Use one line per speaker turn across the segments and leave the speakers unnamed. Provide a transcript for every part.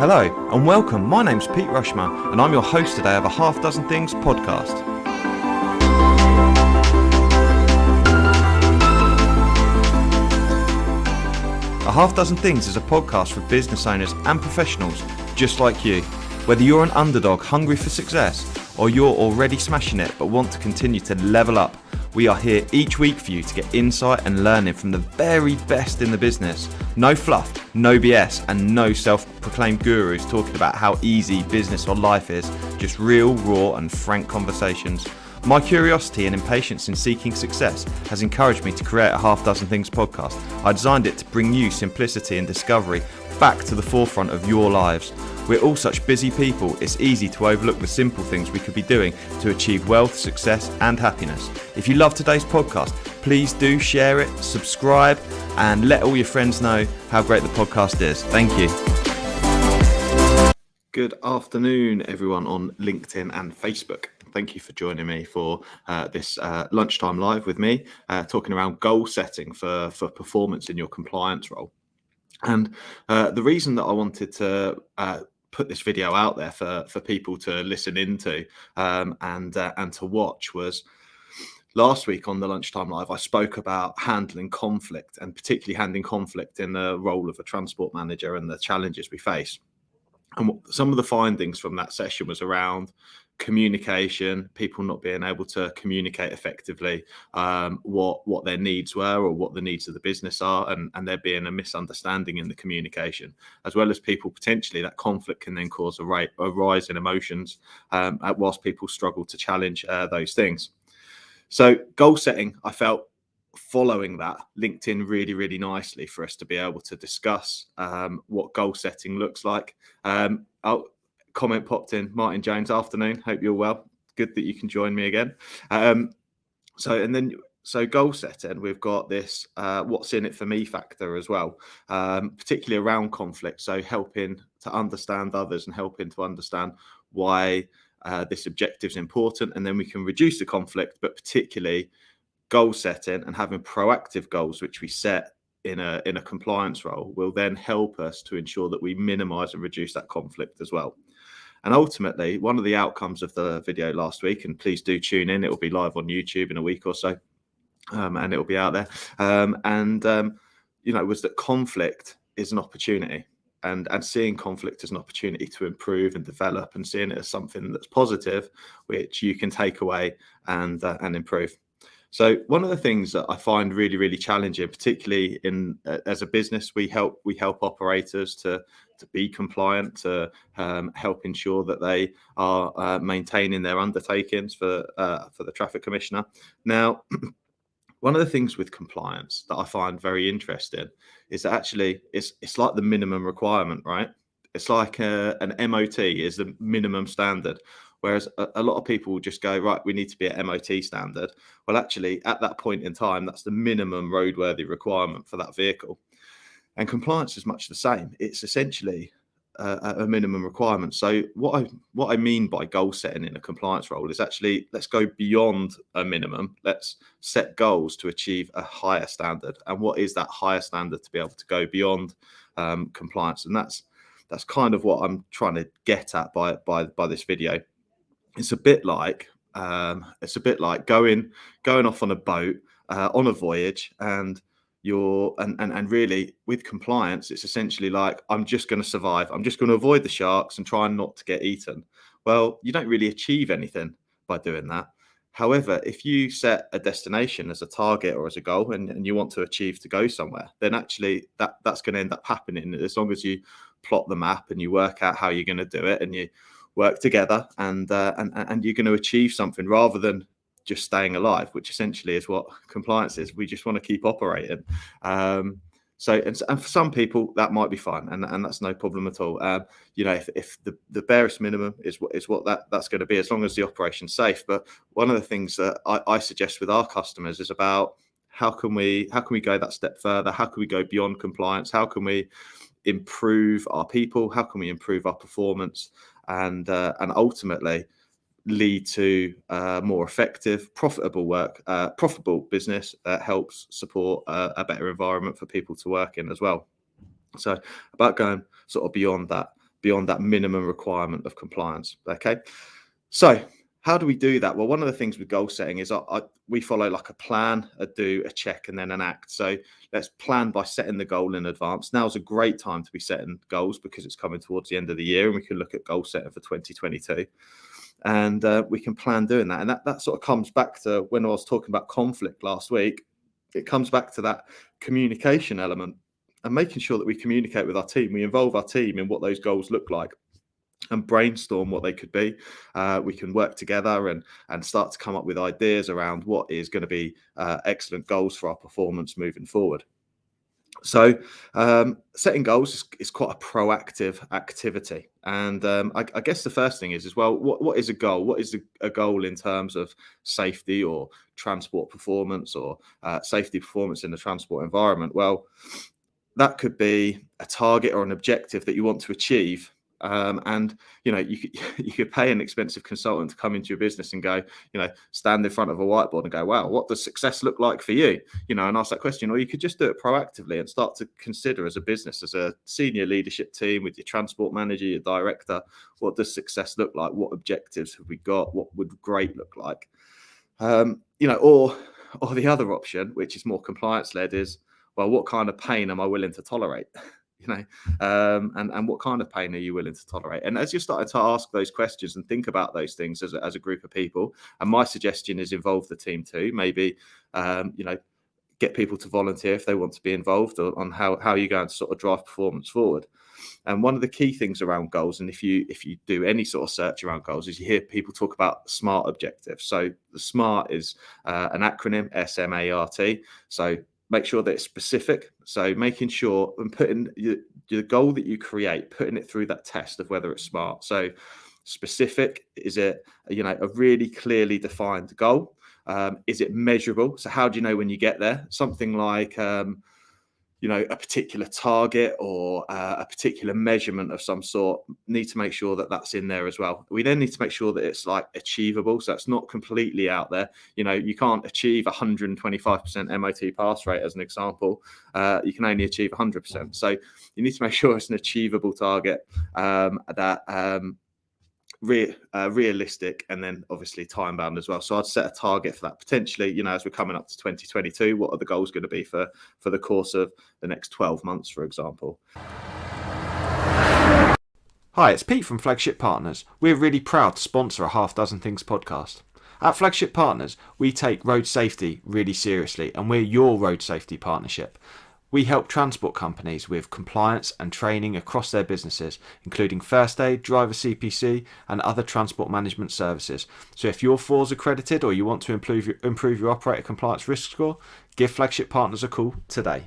Hello and welcome, my name's Pete Rushmer and I'm your host today of a Half Dozen Things podcast. A Half Dozen Things is a podcast for business owners and professionals just like you. Whether you're an underdog hungry for success or you're already smashing it but want to continue to level up, we are here each week for you to get insight and learning from the very best in the business. No fluff, no BS, and no self-proclaimed gurus talking about how easy business or life is. Just real, raw, and frank conversations. My curiosity and impatience in seeking success has encouraged me to create a Half Dozen Things podcast. I designed it to bring you simplicity and discovery back to the forefront of your lives. We're all such busy people, it's easy to overlook the simple things we could be doing to achieve wealth, success, and happiness. If you love today's podcast, please do share it, subscribe, and let all your friends know how great the podcast is. Thank you. Good afternoon, everyone on LinkedIn and Facebook. Thank you for joining me for this lunchtime live with me, talking around goal setting for performance in your compliance role. And the reason that I wanted to put this video out there for people to listen into and to watch was last week on the Lunchtime Live, I spoke about handling conflict and particularly handling conflict in the role of a transport manager and the challenges we face. And some of the findings from that session was around communication, people not being able to communicate effectively, what their needs were or what the needs of the business are, and there being a misunderstanding in the communication, as well as people potentially that conflict can then cause a rise in emotions whilst people struggle to challenge those things. So goal setting, I felt following that linked in really, really nicely for us to be able to discuss what goal setting looks like. Comment popped in, Martin Jones, afternoon, hope you're well, good that you can join me again. So goal setting, we've got this what's in it for me factor as well, particularly around conflict, so helping to understand others and helping to understand why this objective is important, and then we can reduce the conflict, but particularly goal setting and having proactive goals which we set in a compliance role will then help us to ensure that we minimize and reduce that conflict as well. And ultimately, one of the outcomes of the video last week, and please do tune in, it will be live on YouTube in a week or so, and it will be out there, was that conflict is an opportunity, and seeing conflict as an opportunity to improve and develop, and seeing it as something that's positive, which you can take away and improve. So one of the things that I find really, really challenging, particularly in as a business, we help operators to be compliant, to help ensure that they are maintaining their undertakings for the traffic commissioner. Now, one of the things with compliance that I find very interesting is that actually it's like the minimum requirement, right? It's like an MOT is the minimum standard. Whereas a lot of people will just go, right, we need to be at MOT standard. Well, actually, at that point in time, that's the minimum roadworthy requirement for that vehicle. And compliance is much the same. It's essentially a minimum requirement. So what I mean by goal setting in a compliance role is actually, let's go beyond a minimum. Let's set goals to achieve a higher standard. And what is that higher standard to be able to go beyond compliance? And that's kind of what I'm trying to get at by this video. It's a bit like going off on a boat on a voyage, and really with compliance, it's essentially like, I'm just going to survive. I'm just going to avoid the sharks and try not to get eaten. Well, you don't really achieve anything by doing that. However, if you set a destination as a target or as a goal and you want to achieve to go somewhere, then actually that's going to end up happening as long as you plot the map and you work out how you're going to do it and you work together and you're going to achieve something rather than just staying alive, which essentially is what compliance is. We just want to keep operating. So for some people that might be fine, and that's no problem at all. If the barest minimum is what that's going to be, as long as the operation's safe. But one of the things that I suggest with our customers is about how can we go that step further? How can we go beyond compliance? How can we improve our people? How can we improve our performance? And ultimately lead to more effective, profitable business that helps support a better environment for people to work in as well. So about going sort of beyond that beyond that minimum requirement of compliance. Okay, so how do we do that? Well, one of the things with goal setting is we follow like a plan, a do, a check, and then an act. So let's plan by setting the goal in advance. Now's a great time to be setting goals because it's coming towards the end of the year, and we can look at goal setting for 2022. And we can plan doing that. And that sort of comes back to when I was talking about conflict last week. It comes back to that communication element and making sure that we communicate with our team. We involve our team in what those goals look like and brainstorm what they could be. We can work together and start to come up with ideas around what is going to be excellent goals for our performance moving forward. So setting goals is quite a proactive activity. And I guess the first thing is well, what is a goal? What is a goal in terms of safety or transport performance or safety performance in the transport environment? Well, that could be a target or an objective that you want to achieve. And you could pay an expensive consultant to come into your business and go, stand in front of a whiteboard and go, wow, what does success look like for you? And ask that question. Or you could just do it proactively and start to consider as a business, as a senior leadership team with your transport manager, your director, what does success look like? What objectives have we got? What would great look like? Or the other option, which is more compliance led, is, well, what kind of pain am I willing to tolerate? And what kind of pain are you willing to tolerate? And as you're starting to ask those questions and think about those things as a group of people, and my suggestion is involve the team too. Maybe, get people to volunteer if they want to be involved on how you're going to sort of drive performance forward. And one of the key things around goals, and if you do any sort of search around goals, is you hear people talk about SMART objectives. So the SMART is an acronym, SMART. So make sure that it's specific. So making sure and putting the goal that you create, putting it through that test of whether it's SMART. So specific, is it a really clearly defined goal? Is it measurable? So how do you know when you get there? Something like a particular target or a particular measurement of some sort, need to make sure that that's in there as well. We then need to make sure that it's like achievable. So it's not completely out there. You can't achieve 125% MOT pass rate as an example. You can only achieve 100%. So you need to make sure it's an achievable target that realistic, and then obviously time bound as well. So I'd set a target for that. Potentially, as we're coming up to 2022, what are the goals going to be for the course of the next 12 months, for example?
Hi, it's Pete from Flagship Partners. We're really proud to sponsor a Half Dozen Things podcast. At Flagship Partners, we take road safety really seriously, and we're your road safety partnership. We help transport companies with compliance and training across their businesses, including first aid, driver CPC, and other transport management services. So if you're FORS accredited or you want to improve your operator compliance risk score, give Flagship Partners a call today.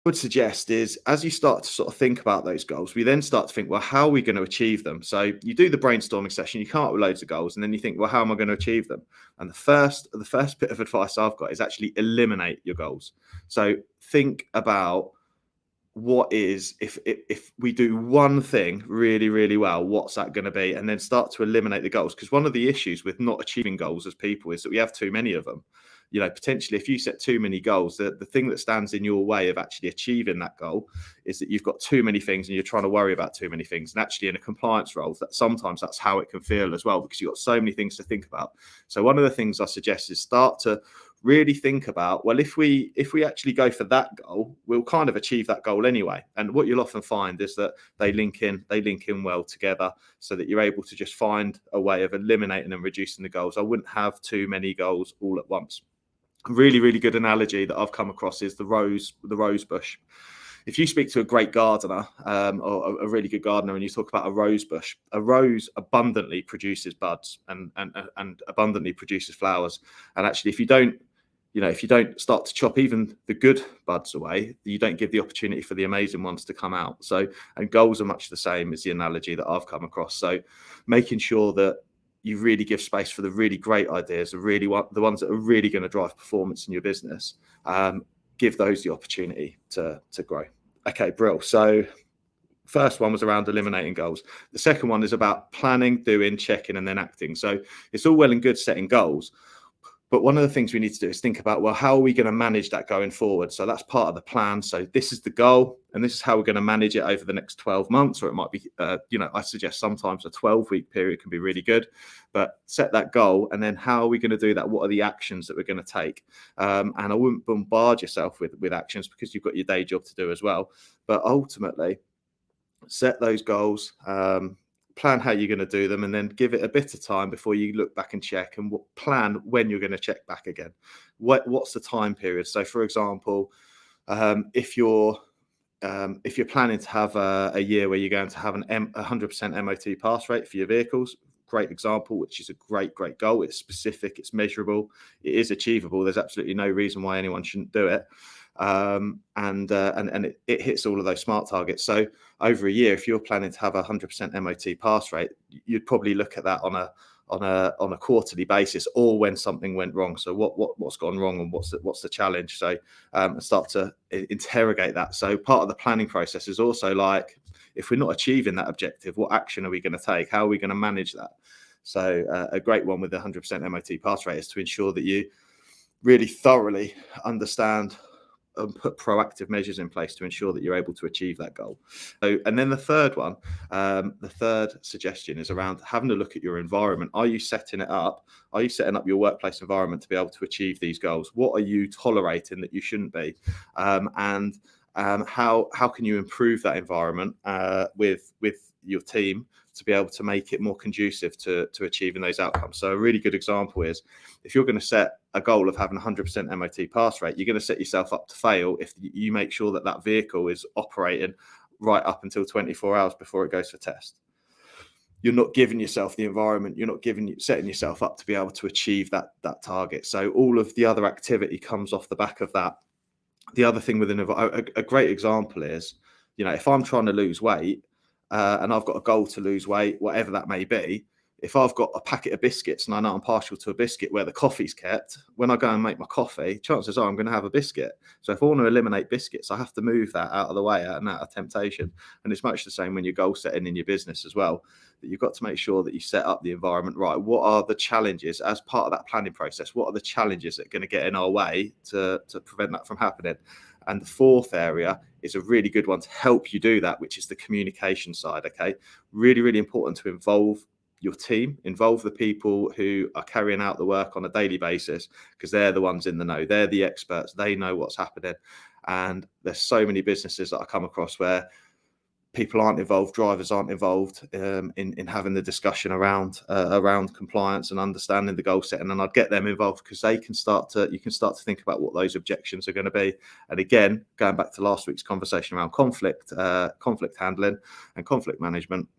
Would suggest is, as you start to sort of think about those goals, we then start to think, well, how are we going to achieve them? So you do the brainstorming session, you come up with loads of goals, and then you think, well, how am I going to achieve them? And the first bit of advice I've got is actually eliminate your goals. So think about what is, if we do one thing really, really well, what's that going to be? And then start to eliminate the goals. Because one of the issues with not achieving goals as people is that we have too many of them. Potentially, if you set too many goals, the thing that stands in your way of actually achieving that goal is that you've got too many things and you're trying to worry about too many things. And actually, in a compliance role, that sometimes that's how it can feel as well, because you've got so many things to think about. So one of the things I suggest is start to really think about, well, if we actually go for that goal, we'll kind of achieve that goal anyway. And what you'll often find is that they link in well together, so that you're able to just find a way of eliminating and reducing the goals. I wouldn't have too many goals all at once. A really, really good analogy that I've come across is the rose bush. If you speak to a great gardener or a really good gardener and you talk about a rose bush, a rose abundantly produces buds and abundantly produces flowers. And actually, if you don't start to chop even the good buds away, you don't give the opportunity for the amazing ones to come out. So, and goals are much the same as the analogy that I've come across. So making sure that you really give space for the really great ideas, the ones that are really going to drive performance in your business. Give those the opportunity to grow. Okay, brill. So first one was around eliminating goals. The second one is about planning, doing, checking, and then acting. So it's all well and good setting goals, But one of the things we need to do is think about, well, how are we going to manage that going forward? So that's part of the plan. So this is the goal, and this is how we're going to manage it over the next 12 months, or it might be, I suggest sometimes a 12-week period can be really good, but set that goal. And then how are we going to do that? What are the actions that we're going to take? And I wouldn't bombard yourself with actions, because you've got your day job to do as well. But ultimately, set those goals, plan how you're going to do them, and then give it a bit of time before you look back and check, and plan when you're going to check back again. What's the time period? So, for example, if you're planning to have a year where you're going to have 100% MOT pass rate for your vehicles, great example, which is a great goal. It's specific, it's measurable, it is achievable. There's absolutely no reason why anyone shouldn't do it. And it hits all of those SMART targets. So over a year, if you're planning to have a 100% MOT pass rate, you'd probably look at that on a quarterly basis, or when something went wrong. So what's gone wrong, and what's the challenge? So start to interrogate that. So part of the planning process is also like, if we're not achieving that objective, what action are we going to take? How are we going to manage that? So a great one with the 100% MOT pass rate is to ensure that you really thoroughly understand and put proactive measures in place to ensure that you're able to achieve that goal. So, and then the third one, the third suggestion is around having a look at your environment. Are you setting it up? Are you setting up your workplace environment to be able to achieve these goals? What are you tolerating that you shouldn't be? And how can you improve that environment with your team to be able to make it more conducive to achieving those outcomes? So a really good example is, if you're going to set a goal of having 100% MOT pass rate, you're going to set yourself up to fail if you make sure that vehicle is operating right up until 24 hours before it goes for test. You're not giving yourself the environment, you're not setting yourself up to be able to achieve that target. So all of the other activity comes off the back of that. The other thing with a great example is, if I'm trying to lose weight, and I've got a goal to lose weight, whatever that may be, if I've got a packet of biscuits and I know I'm partial to a biscuit where the coffee's kept, when I go and make my coffee, chances are I'm going to have a biscuit. So if I want to eliminate biscuits, I have to move that out of the way, out of temptation. And it's much the same when you're goal setting in your business as well, that you've got to make sure that you set up the environment right. What are the challenges as part of that planning process? What are the challenges that are going to get in our way to prevent that from happening? And the fourth area is a really good one to help you do that, which is the communication side. Okay, really important to involve your team, involve the people who are carrying out the work on a daily basis, because they're the ones in the know, they're the experts, they know what's happening. And there's so many businesses that I come across where people aren't involved, drivers aren't involved in having the discussion around compliance and understanding the goal setting. And I'd get them involved, because you can start to think about what those objections are going to be. And again, going back to last week's conversation around conflict handling and conflict management,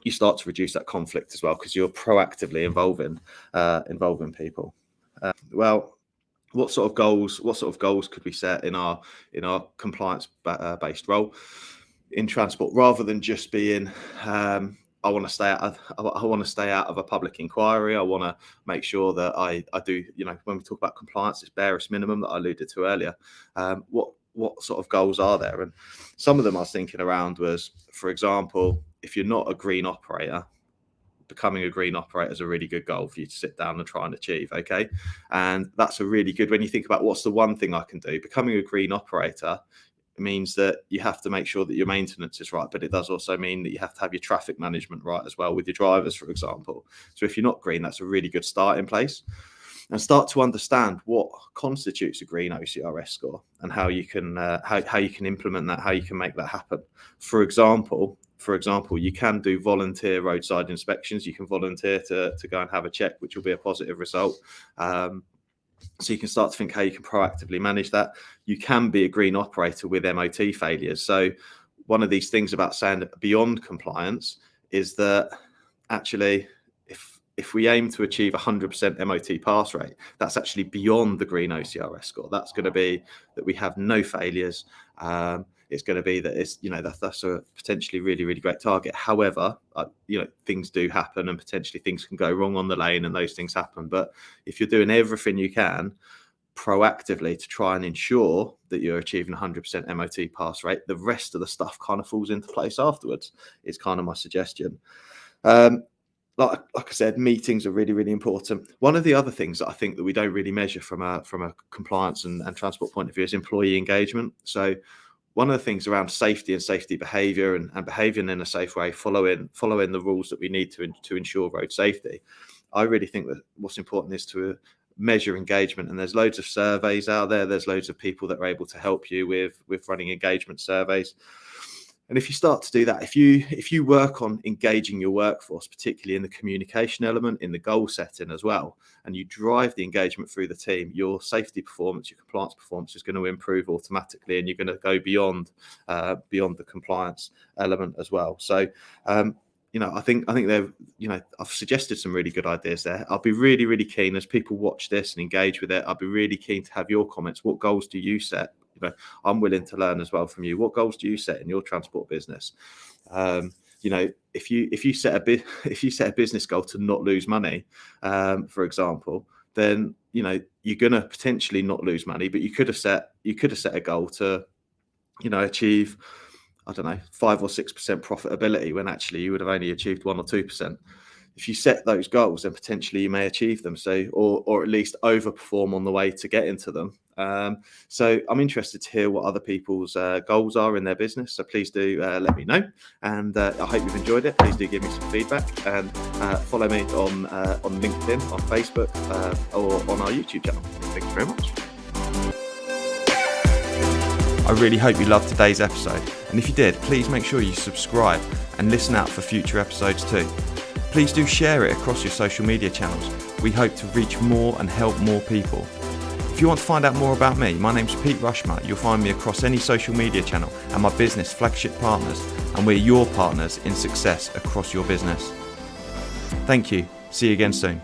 you start to reduce that conflict as well, because you're proactively involving people. Well, what sort of goals could we set in our compliance based role in transport, rather than just being I want to stay out of a public inquiry. I want to make sure that I do, when we talk about compliance, it's barest minimum that I alluded to earlier. What sort of goals are there? And some of them I was thinking around was, for example, if you're not a green operator, becoming a green operator is a really good goal for you to sit down and try and achieve. Okay. And that's a really good, when you think about what's the one thing I can do, becoming a green operator means that you have to make sure that your maintenance is right, but it does also mean that you have to have your traffic management right as well with your drivers, for example. So if you're not green, that's a really good starting place. And start to understand what constitutes a green OCRS score, and how you can implement that, how you can make that happen. For example, you can do volunteer roadside inspections. You can volunteer to go and have a check, which will be a positive result. So you can start to think how you can proactively manage that. You can be a green operator with MOT failures. So one of these things about saying beyond compliance is that actually, if we aim to achieve 100% MOT pass rate, that's actually beyond the green OCRS score. That's going to be that we have no failures. It's going to be that it's, that's a potentially really, really great target. However, things do happen, and potentially things can go wrong on the lane, and those things happen. But if you're doing everything you can proactively to try and ensure that you're achieving 100% MOT pass rate, the rest of the stuff kind of falls into place afterwards. It's kind of my suggestion. like I said, meetings are really, really important. One of the other things that I think that we don't really measure from a compliance and transport point of view is employee engagement. So one of the things around safety and safety behaviour and behaving in a safe way, following the rules that we need to ensure road safety. I really think that what's important is to measure engagement, and there's loads of surveys out there. There's loads of people that are able to help you with running engagement surveys. And if you start to do that, if you work on engaging your workforce, particularly in the communication element, in the goal setting as well, and you drive the engagement through the team, your safety performance, your compliance performance is going to improve automatically, and you're going to go beyond the compliance element as well. So, I think they've, I've suggested some really good ideas there. I'll be really, really keen as people watch this and engage with it. I'll be really keen to have your comments. What goals do you set? I'm willing to learn as well from you. What goals do you set in your transport business? If you set a business goal to not lose money, for example, then you're going to potentially not lose money, but you could have set a goal to achieve, I don't know, 5 or 6% profitability when actually you would have only achieved 1 or 2%. If you set those goals, then potentially you may achieve them. So, or at least overperform on the way to get into them. So I'm interested to hear what other people's goals are in their business. So please do let me know. And I hope you've enjoyed it. Please do give me some feedback, and follow me on LinkedIn, on Facebook, or on our YouTube channel. Thank you very much.
I really hope you loved today's episode, and if you did, please make sure you subscribe and listen out for future episodes too. Please do share it across your social media channels. We hope to reach more and help more people. If you want to find out more about me, my name's Pete Rushmer. You'll find me across any social media channel and my business, Flagship Partners, and we're your partners in success across your business. Thank you. See you again soon.